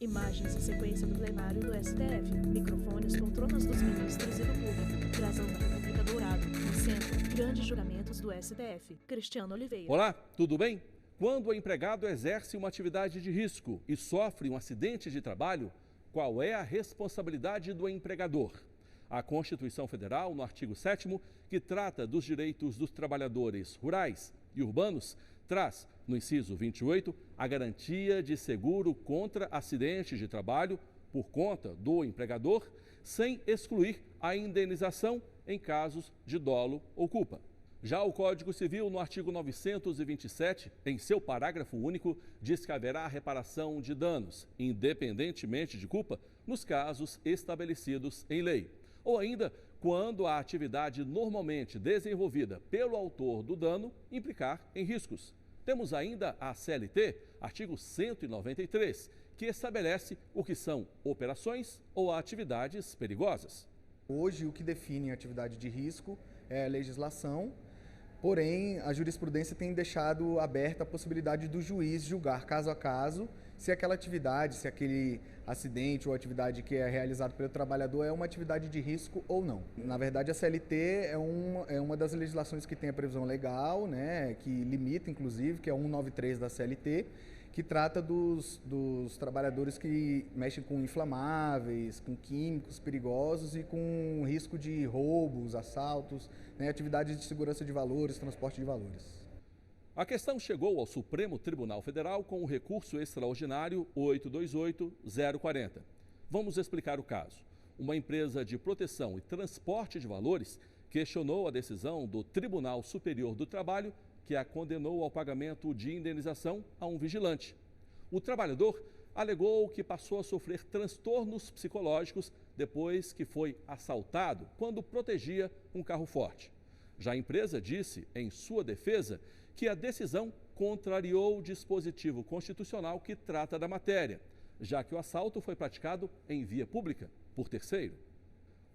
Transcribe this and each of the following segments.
Imagens em sequência do plenário do STF. Microfones, poltronas dos ministros e do público. Brasão da República Dourado. No centro, grandes julgamentos do STF. Cristiano Oliveira. Olá, tudo bem? Quando o empregado exerce uma atividade de risco e sofre um acidente de trabalho, qual é a responsabilidade do empregador? A Constituição Federal, no artigo 7º, que trata dos direitos dos trabalhadores rurais e urbanos, traz, no inciso 28, a garantia de seguro contra acidentes de trabalho por conta do empregador, sem excluir a indenização em casos de dolo ou culpa. Já o Código Civil, no artigo 927, em seu parágrafo único, diz que haverá reparação de danos, independentemente de culpa, nos casos estabelecidos em lei. Ou ainda, quando a atividade normalmente desenvolvida pelo autor do dano implicar em riscos. Temos ainda a CLT, artigo 193, que estabelece o que são operações ou atividades perigosas. Hoje, o que define a atividade de risco é a legislação, porém, a jurisprudência tem deixado aberta a possibilidade do juiz julgar caso a caso se aquela atividade, se aquele acidente ou atividade que é realizado pelo trabalhador é uma atividade de risco ou não. Na verdade, a CLT é uma das legislações que tem a previsão legal, né, que limita, inclusive, que é 193 da CLT, que trata dos trabalhadores que mexem com inflamáveis, com químicos perigosos e com risco de roubos, assaltos, né, atividades de segurança de valores, transporte de valores. A questão chegou ao Supremo Tribunal Federal com o recurso extraordinário 828-040. Vamos explicar o caso. Uma empresa de proteção e transporte de valores questionou a decisão do Tribunal Superior do Trabalho, que a condenou ao pagamento de indenização a um vigilante. O trabalhador alegou que passou a sofrer transtornos psicológicos depois que foi assaltado quando protegia um carro forte. Já a empresa disse, em sua defesa, que a decisão contrariou o dispositivo constitucional que trata da matéria, já que o assalto foi praticado em via pública, por terceiro.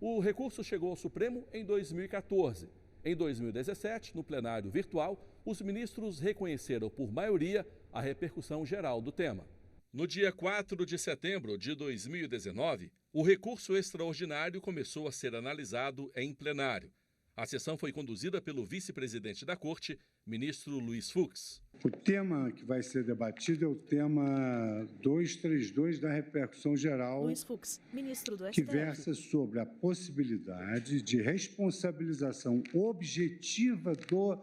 O recurso chegou ao Supremo em 2014. Em 2017, no plenário virtual, os ministros reconheceram por maioria a repercussão geral do tema. No dia 4 de setembro de 2019, o recurso extraordinário começou a ser analisado em plenário. A sessão foi conduzida pelo vice-presidente da Corte, ministro Luiz Fux. O tema que vai ser debatido é o tema 232 da repercussão geral, Luiz Fux, ministro do STF. Que versa sobre a possibilidade de responsabilização objetiva do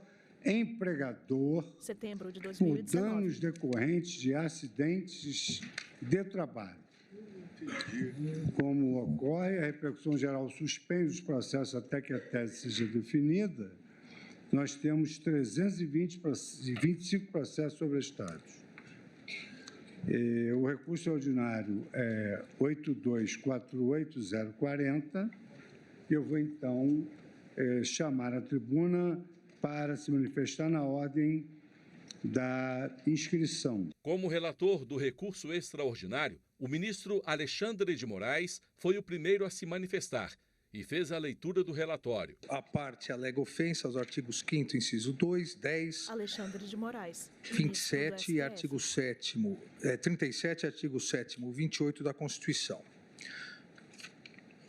empregador Setembro de por 2019. danos decorrentes de acidentes de trabalho. Como ocorre, a repercussão geral suspende os processos até que a tese seja definida. Nós temos 325 processos sobrestados. O recurso ordinário é 8248040. Eu vou, então, chamar a tribuna para se manifestar na ordem da inscrição. Como relator do recurso extraordinário, o ministro Alexandre de Moraes foi o primeiro a se manifestar e fez a leitura do relatório. A parte alega ofensa aos artigos 5º, inciso 2, 10, Alexandre de Moraes, 27 e artigo 7º, 37 e artigo 7º, 28 da Constituição,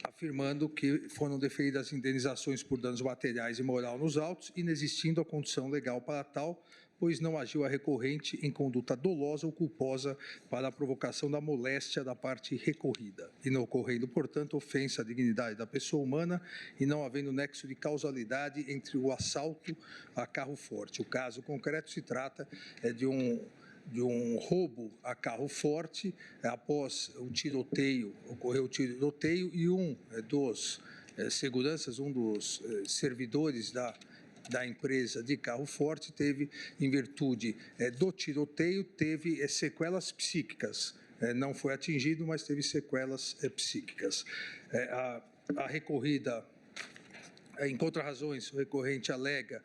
afirmando que foram deferidas indenizações por danos materiais e moral nos autos, inexistindo a condição legal para tal, pois não agiu a recorrente em conduta dolosa ou culposa para a provocação da moléstia da parte recorrida, e não ocorrendo, portanto, ofensa à dignidade da pessoa humana e não havendo nexo de causalidade entre o assalto a carro forte. O caso concreto se trata de um roubo a carro forte. Após o tiroteio, ocorreu o tiroteio e um dos seguranças, um dos servidores da empresa de carro forte teve, em virtude do tiroteio, teve sequelas psíquicas. Não foi atingido, mas teve sequelas psíquicas. A recorrida, em contrarrazões, o recorrente alega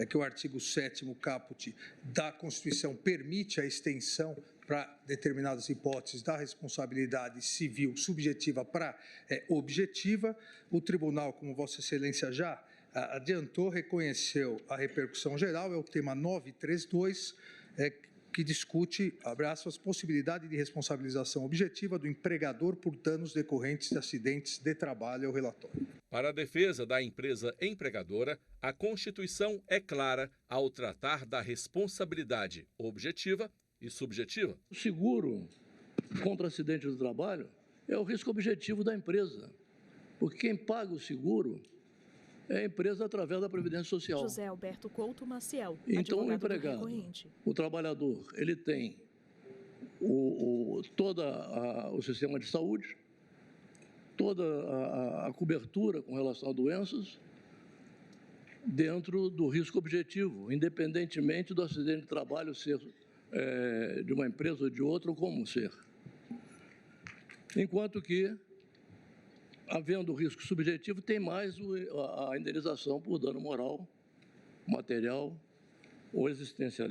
que o artigo 7º caput da Constituição permite a extensão para determinadas hipóteses da responsabilidade civil subjetiva para objetiva. O tribunal, como Vossa Excelência já adiantou, reconheceu a repercussão geral, é o tema 932, que discute, abre aspas, possibilidade de responsabilização objetiva do empregador por danos decorrentes de acidentes de trabalho, é o relatório. Para a defesa da empresa empregadora, a Constituição é clara ao tratar da responsabilidade objetiva e subjetiva. O seguro contra acidente do trabalho é o risco objetivo da empresa, porque quem paga o seguro é a empresa através da Previdência Social. José Alberto Couto Maciel, então, o advogado do empregado, recorrente. o trabalhador, ele tem todo o sistema de saúde, toda a cobertura com relação a doenças, dentro do risco objetivo, independentemente do acidente de trabalho ser de uma empresa ou de outra, ou como ser. Enquanto que, havendo risco subjetivo, tem mais a indenização por dano moral, material ou existencial.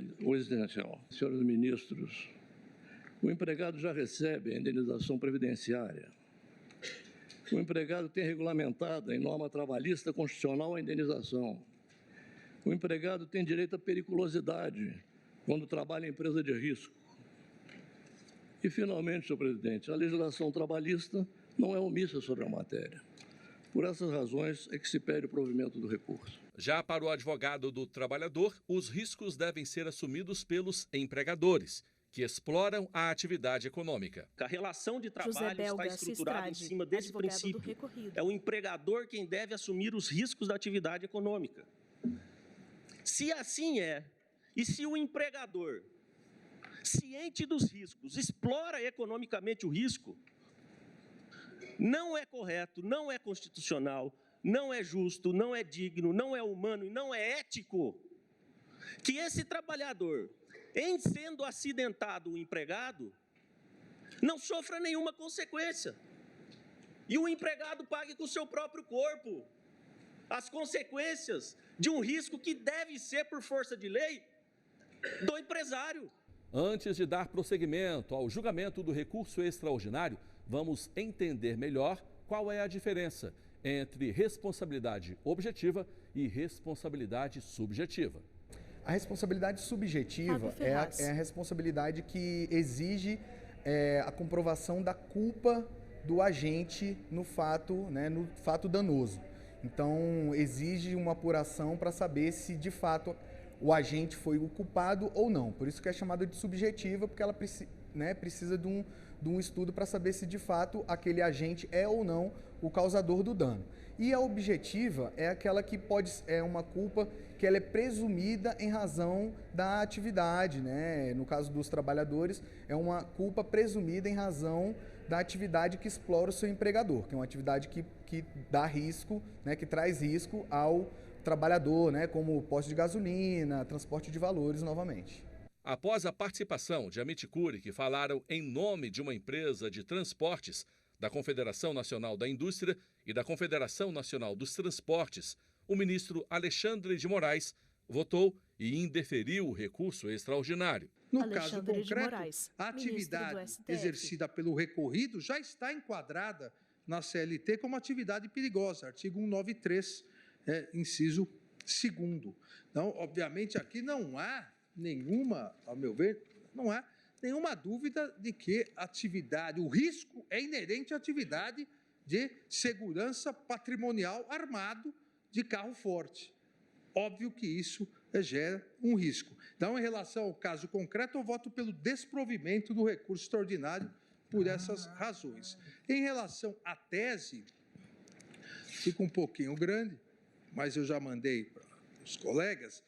Senhores ministros, o empregado já recebe a indenização previdenciária. O empregado tem regulamentada em norma trabalhista constitucional a indenização. O empregado tem direito à periculosidade quando trabalha em empresa de risco. E, finalmente, senhor presidente, a legislação trabalhista não é omissa sobre a matéria. Por essas razões é que se pede o provimento do recurso. Já para o advogado do trabalhador, os riscos devem ser assumidos pelos empregadores, que exploram a atividade econômica. A relação de trabalho está estruturada em cima desse princípio. É o empregador quem deve assumir os riscos da atividade econômica. Se assim é, e se o empregador, ciente dos riscos, explora economicamente o risco, não é correto, não é constitucional, não é justo, não é digno, não é humano e não é ético que esse trabalhador, em sendo acidentado o empregado, não sofra nenhuma consequência. E o empregado pague com o seu próprio corpo as consequências de um risco que deve ser, por força de lei, do empresário. Antes de dar prosseguimento ao julgamento do recurso extraordinário, vamos entender melhor qual é a diferença entre responsabilidade objetiva e responsabilidade subjetiva. A responsabilidade subjetiva é a responsabilidade que exige a comprovação da culpa do agente no fato danoso. Então, exige uma apuração para saber se, de fato, o agente foi o culpado ou não. Por isso que é chamada de subjetiva, porque ela precisa de um estudo para saber se, de fato, aquele agente é ou não o causador do dano. E a objetiva é aquela que é uma culpa que ela é presumida em razão da atividade, né? No caso dos trabalhadores, é uma culpa presumida em razão da atividade que explora o seu empregador, que é uma atividade que dá risco, né? Que traz risco ao trabalhador, né? Como posto de gasolina, transporte de valores, novamente. Após a participação de Amit Cury, que falaram em nome de uma empresa de transportes, da Confederação Nacional da Indústria e da Confederação Nacional dos Transportes, o ministro Alexandre de Moraes votou e indeferiu o recurso extraordinário. No caso concreto, a atividade exercida pelo recorrido já está enquadrada na CLT como atividade perigosa, artigo 193, inciso 2º. Então, obviamente, aqui não há nenhuma, ao meu ver, não há nenhuma dúvida de que o risco é inerente à atividade de segurança patrimonial armado de carro forte. Óbvio que isso gera um risco. Então, em relação ao caso concreto, eu voto pelo desprovimento do recurso extraordinário por essas razões. Em relação à tese, fica um pouquinho grande, mas eu já mandei para os colegas,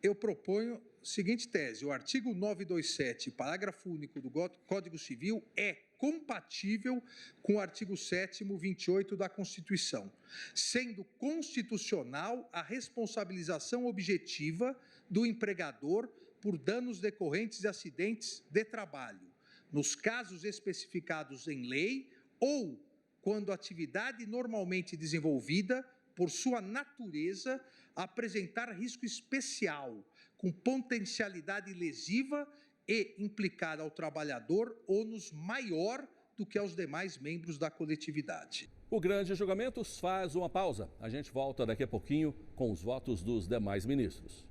eu proponho a seguinte tese: o artigo 927, parágrafo único do Código Civil é compatível com o artigo 7º, 28 da Constituição, sendo constitucional a responsabilização objetiva do empregador por danos decorrentes de acidentes de trabalho, nos casos especificados em lei ou quando a atividade normalmente desenvolvida, por sua natureza, apresentar risco especial, com potencialidade lesiva e implicar ao trabalhador ônus maior do que aos demais membros da coletividade. O grande julgamento faz uma pausa. A gente volta daqui a pouquinho com os votos dos demais ministros.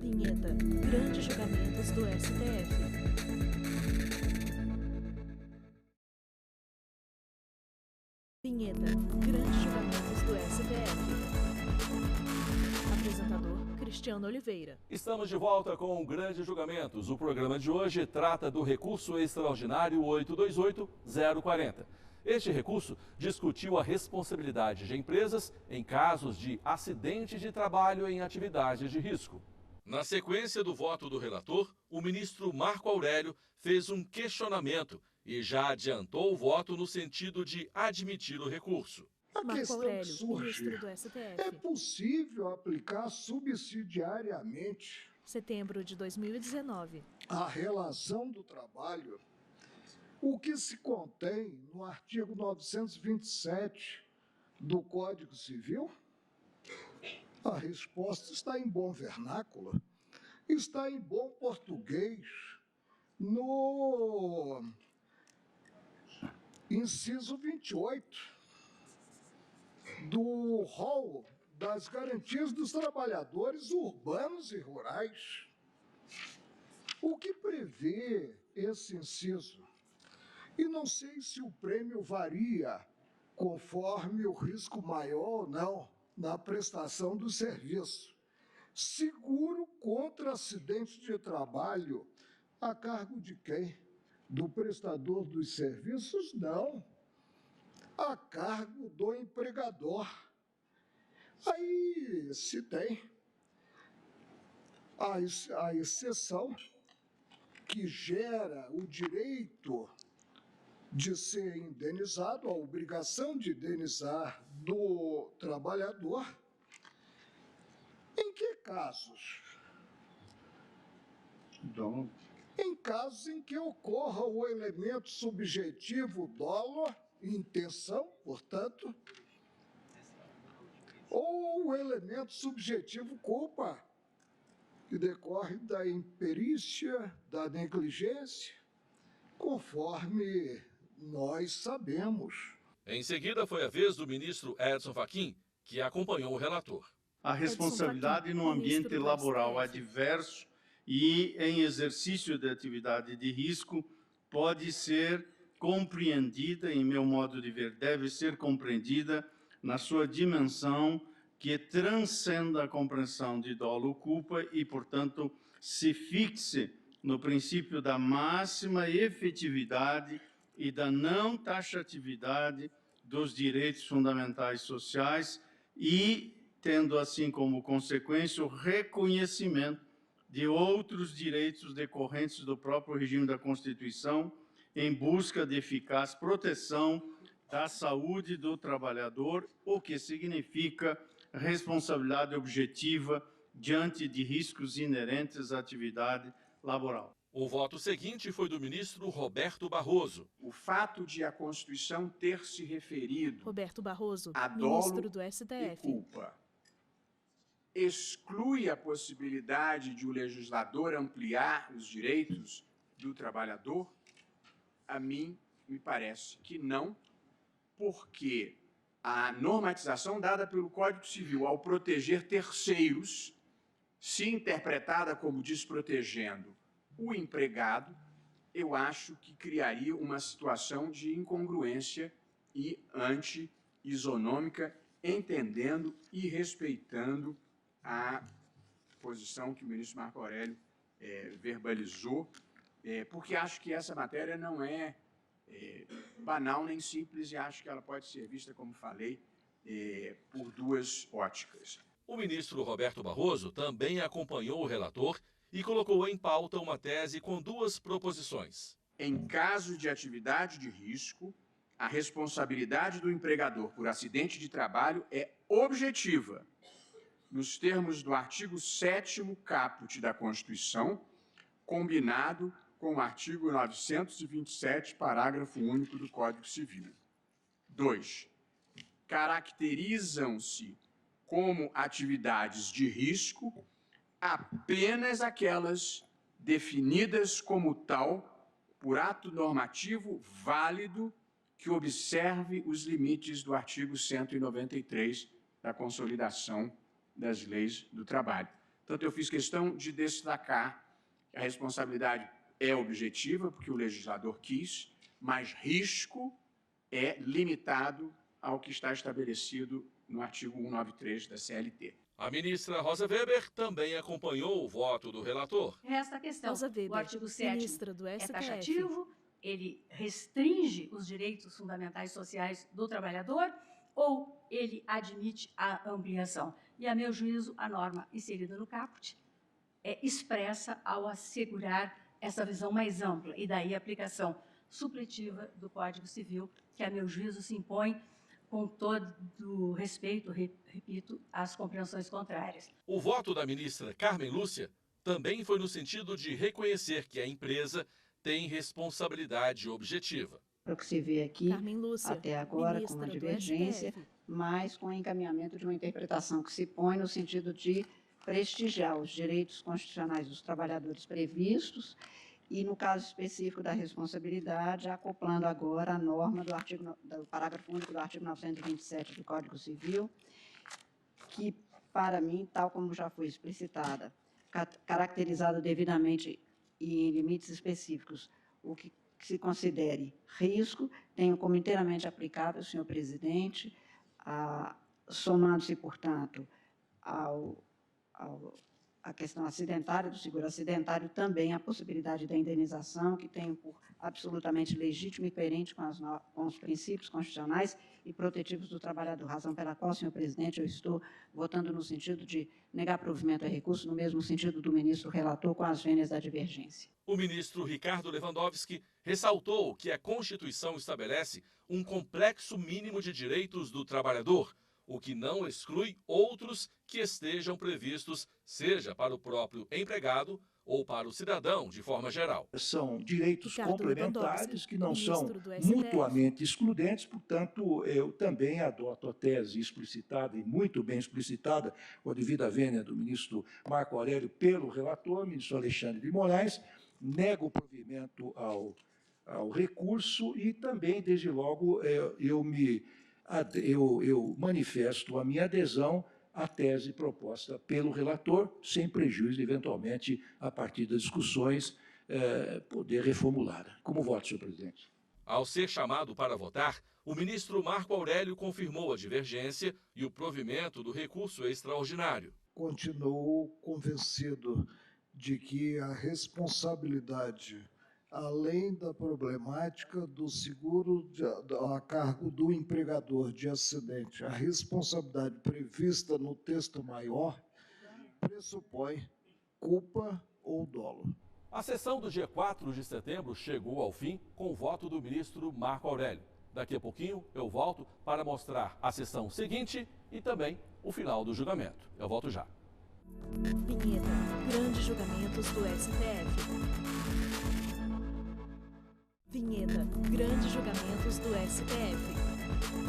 Vinheta. Grandes julgamentos do STF. Vinheta. Grandes julgamentos do STF. Apresentador Cristiano Oliveira. Estamos de volta com Grandes Julgamentos. O programa de hoje trata do recurso extraordinário 828-040. Este recurso discutiu a responsabilidade de empresas em casos de acidente de trabalho em atividades de risco. Na sequência do voto do relator, o ministro Marco Aurélio fez um questionamento e já adiantou o voto no sentido de admitir o recurso. A Marco questão Aurélio, que surge, ministro do STF. é possível aplicar subsidiariamente Setembro de 2019. a relação do trabalho, o que se contém no artigo 927 do Código Civil? A resposta está em bom vernáculo, está em bom português, no inciso 28 do rol das garantias dos trabalhadores urbanos e rurais. O que prevê esse inciso? E não sei se o prêmio varia conforme o risco maior ou não na prestação do serviço. Seguro contra acidente de trabalho, a cargo de quem? Do prestador dos serviços? Não. A cargo do empregador. Aí se tem a exceção que gera o direito de ser indenizado, a obrigação de indenizar do trabalhador. Em que casos? Então, Em casos em que ocorra o elemento subjetivo dolo, intenção, portanto, ou o elemento subjetivo culpa, que decorre da imperícia, da negligência, conforme nós sabemos. Em seguida, foi a vez do ministro Edson Fachin, que acompanhou o relator. A responsabilidade no ambiente laboral adverso e em exercício de atividade de risco pode ser compreendida, em meu modo de ver, deve ser compreendida na sua dimensão que transcenda a compreensão de dolo ou culpa e, portanto, se fixe no princípio da máxima efetividade e da não taxatividade dos direitos fundamentais sociais e tendo assim como consequência o reconhecimento de outros direitos decorrentes do próprio regime da Constituição em busca de eficaz proteção da saúde do trabalhador, o que significa responsabilidade objetiva diante de riscos inerentes à atividade laboral. O voto seguinte foi do ministro Roberto Barroso. O fato de a Constituição ter se referido Roberto Barroso, a ministro dolo do e STF. culpa exclui a possibilidade de o legislador ampliar os direitos do trabalhador? A mim me parece que não, porque a normatização dada pelo Código Civil ao proteger terceiros, se interpretada como desprotegendo o empregado, eu acho que criaria uma situação de incongruência e anti-isonômica, entendendo e respeitando a posição que o ministro Marco Aurélio verbalizou, porque acho que essa matéria não é banal nem simples e acho que ela pode ser vista, como falei, por duas óticas. O ministro Roberto Barroso também acompanhou o relator e colocou em pauta uma tese com duas proposições. Em caso de atividade de risco, a responsabilidade do empregador por acidente de trabalho é objetiva, nos termos do artigo 7º caput da Constituição, combinado com o artigo 927, parágrafo único do Código Civil. 2. Caracterizam-se como atividades de risco apenas aquelas definidas como tal por ato normativo válido que observe os limites do artigo 193 da Consolidação das Leis do Trabalho. Portanto, eu fiz questão de destacar que a responsabilidade é objetiva, porque o legislador quis, mas risco é limitado ao que está estabelecido no artigo 193 da CLT. A ministra Rosa Weber também acompanhou o voto do relator. Esta questão, Rosa Weber, o artigo 7º ministra do é STF. taxativo, ele restringe os direitos fundamentais sociais do trabalhador ou ele admite a ampliação? E, a meu juízo, a norma inserida no caput é expressa ao assegurar essa visão mais ampla, e daí a aplicação supletiva do Código Civil, que, a meu juízo, se impõe com todo o respeito, repito, às compreensões contrárias. O voto da ministra Carmen Lúcia também foi no sentido de reconhecer que a empresa tem responsabilidade objetiva. O que se vê aqui, Lúcia, até agora, com uma divergência, mas com o encaminhamento de uma interpretação que se põe no sentido de prestigiar os direitos constitucionais dos trabalhadores previstos e, no caso específico da responsabilidade, acoplando agora a norma do parágrafo único do artigo 927 do Código Civil, que, para mim, tal como já foi explicitada, caracterizado devidamente e em limites específicos, o que se considere risco, tenho como inteiramente aplicável, senhor presidente, somando-se, portanto, a questão acidentária, do seguro acidentário, também a possibilidade da indenização, que tenho por absolutamente legítimo e coerente com os princípios constitucionais e protetivos do trabalhador, razão pela qual, senhor presidente, eu estou votando no sentido de negar provimento a recurso, no mesmo sentido do ministro relator, com as vênias da divergência. O ministro Ricardo Lewandowski ressaltou que a Constituição estabelece um complexo mínimo de direitos do trabalhador, o que não exclui outros que estejam previstos, seja para o próprio empregado ou para o cidadão, de forma geral. São direitos Ricardo complementares que não são STF. mutuamente excludentes, portanto, eu também adoto a tese explicitada e muito bem explicitada, com a devida vênia do ministro Marco Aurélio pelo relator, ministro Alexandre de Moraes, nego o provimento ao recurso e também, desde logo, eu manifesto a minha adesão à tese proposta pelo relator, sem prejuízo, eventualmente, a partir das discussões, poder reformulá-la. Como voto, senhor presidente? Ao ser chamado para votar, o ministro Marco Aurélio confirmou a divergência e o provimento do recurso extraordinário. Continuo convencido de que a responsabilidade, além da problemática do seguro a cargo do empregador de acidente, a responsabilidade prevista no texto maior pressupõe culpa ou dolo. A sessão do dia 4 de setembro chegou ao fim com o voto do ministro Marco Aurélio. Daqui a pouquinho eu volto para mostrar a sessão seguinte e também o final do julgamento. Eu volto já. Vinheta. Grandes julgamentos do STF. Vinheta. Grandes julgamentos do STF.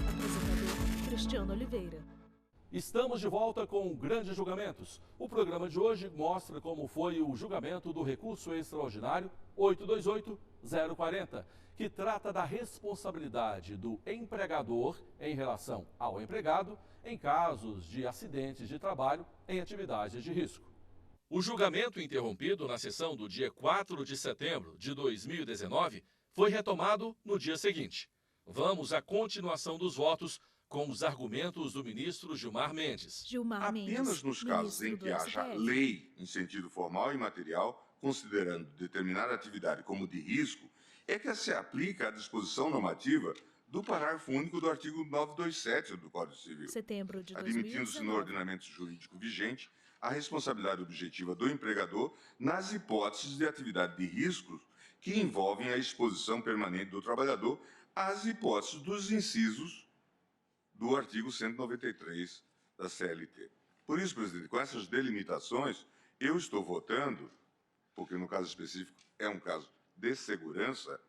Apresentador Cristiano Oliveira. Estamos de volta com Grandes Julgamentos. O programa de hoje mostra como foi o julgamento do recurso extraordinário 828-040, que trata da responsabilidade do empregador em relação ao empregado em casos de acidentes de trabalho em atividades de risco. O julgamento interrompido na sessão do dia 4 de setembro de 2019 foi retomado no dia seguinte. Vamos à continuação dos votos com os argumentos do ministro Gilmar Mendes. Apenas nos casos em que haja lei em sentido formal e material, considerando determinada atividade como de risco, é que se aplica a disposição normativa do parágrafo único do artigo 927 do Código Civil, admitindo-se no ordenamento jurídico vigente a responsabilidade objetiva do empregador nas hipóteses de atividade de risco que envolvem a exposição permanente do trabalhador às hipóteses dos incisos do artigo 193 da CLT. Por isso, presidente, com essas delimitações, eu estou votando, porque no caso específico é um caso de segurança,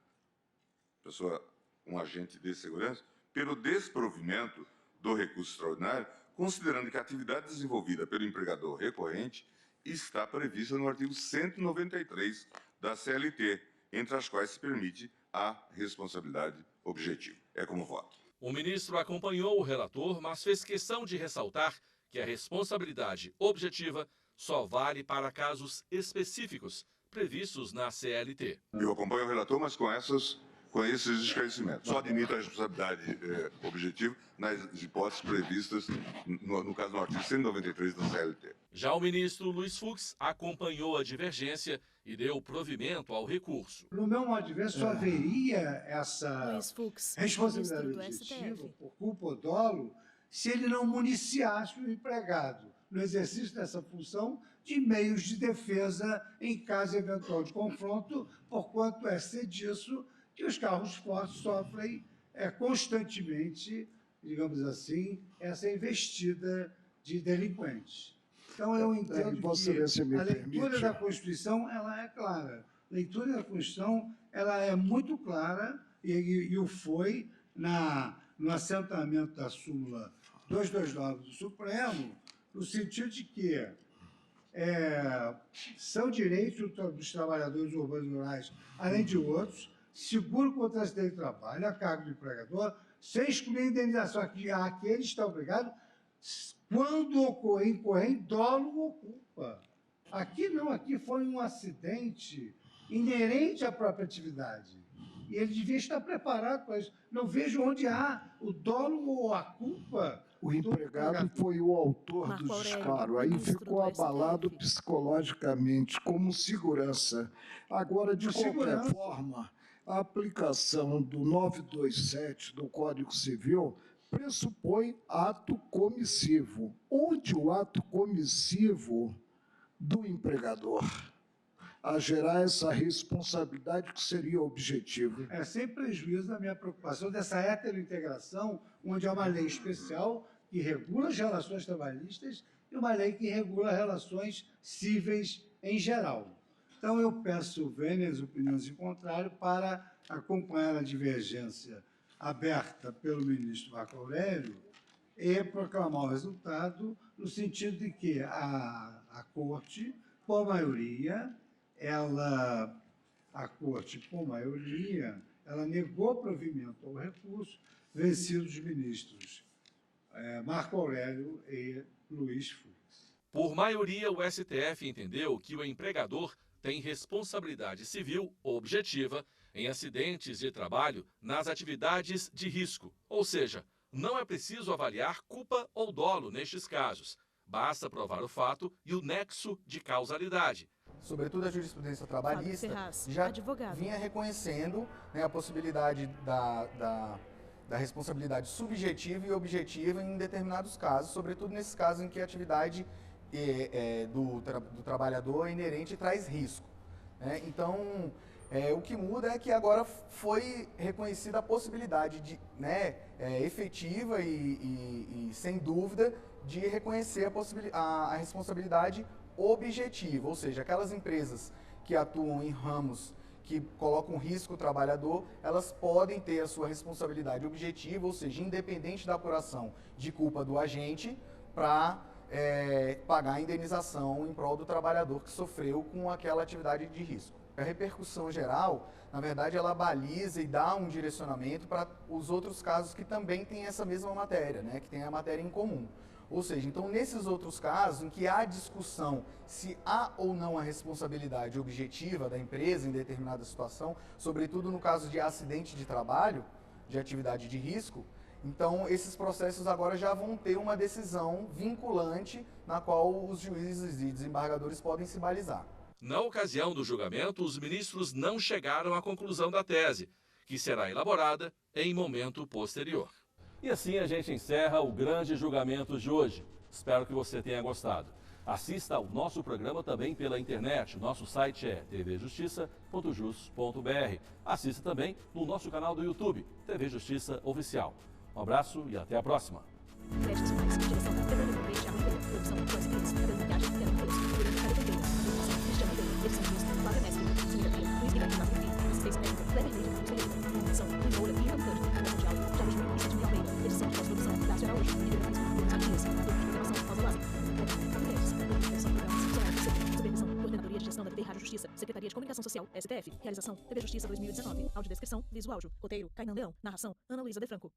um agente de segurança, pelo desprovimento do recurso extraordinário, considerando que a atividade desenvolvida pelo empregador recorrente está prevista no artigo 193 da CLT, entre as quais se permite a responsabilidade objetiva. É como voto. O ministro acompanhou o relator, mas fez questão de ressaltar que a responsabilidade objetiva só vale para casos específicos previstos na CLT. Eu acompanho o relator, mas com esses esclarecimentos. Só admito a responsabilidade objetiva nas hipóteses previstas, no caso do artigo 193 da CLT. Já o ministro Luiz Fux acompanhou a divergência e deu provimento ao recurso. No meu modo de ver, só haveria essa Fux, responsabilidade objetiva, por culpa ou dolo, se ele não municiasse o empregado no exercício dessa função de meios de defesa em caso eventual de confronto, porquanto é ser disso que os carros fortes sofrem constantemente, digamos assim, essa investida de delinquentes. Então, eu entendo que a leitura da Constituição ela é clara. A leitura da Constituição ela é muito clara e o foi no assentamento da súmula 229 do Supremo, no sentido de que são direitos dos trabalhadores urbanos e rurais, além de outros, seguro contra acidente de trabalho, a cargo do empregador, sem excluir a indenização a que ele está obrigado, quando incorrer em dolo ou culpa. Aqui não, aqui foi um acidente inerente à própria atividade. E ele devia estar preparado para isso. Não vejo onde há o dolo ou a culpa. O empregado foi o autor do disparo, aí ficou abalado psicologicamente, como segurança. Agora, de qualquer forma, a aplicação do 927 do Código Civil pressupõe ato comissivo. Onde o ato comissivo do empregador a gerar essa responsabilidade que seria o objetivo? Sem prejuízo da minha preocupação dessa heterointegração, onde há uma lei especial que regula as relações trabalhistas e uma lei que regula relações cíveis em geral. Então, eu peço vênias opiniões em contrário para acompanhar a divergência aberta pelo ministro Marco Aurélio e proclamar o resultado no sentido de que a Corte, por maioria, ela negou provimento ao recurso vencido os ministros Marco Aurélio e Luiz Fux. Por maioria, o STF entendeu que o empregador tem responsabilidade civil objetiva em acidentes de trabalho nas atividades de risco. Ou seja, não é preciso avaliar culpa ou dolo nestes casos. Basta provar o fato e o nexo de causalidade. Sobretudo a jurisprudência trabalhista já vinha reconhecendo a possibilidade da responsabilidade subjetiva e objetiva em determinados casos, sobretudo nesses casos em que a atividade do trabalhador é inerente e traz risco. Então, o que muda é que agora foi reconhecida a possibilidade efetiva e sem dúvida de reconhecer a responsabilidade objetiva, ou seja, aquelas empresas que atuam em ramos que colocam risco o trabalhador, elas podem ter a sua responsabilidade objetiva, ou seja, independente da apuração de culpa do agente, para pagar a indenização em prol do trabalhador que sofreu com aquela atividade de risco. A repercussão geral, na verdade, ela baliza e dá um direcionamento para os outros casos que também têm essa mesma matéria, que tem a matéria em comum. Ou seja, então, nesses outros casos em que há discussão se há ou não a responsabilidade objetiva da empresa em determinada situação, sobretudo no caso de acidente de trabalho, de atividade de risco, então esses processos agora já vão ter uma decisão vinculante na qual os juízes e desembargadores podem se balizar. Na ocasião do julgamento, os ministros não chegaram à conclusão da tese, que será elaborada em momento posterior. E assim a gente encerra o grande julgamento de hoje. Espero que você tenha gostado. Assista ao nosso programa também pela internet. Nosso site é tvjustiça.jus.br. Assista também no nosso canal do YouTube, TV Justiça Oficial. Um abraço e até a próxima. Secretaria de Comunicação Social, STF. Realização, TV Justiça 2019. Audiodescrição, Liso Áudio. Roteiro, Kainan Leão. Narração, Ana Luísa De Franco.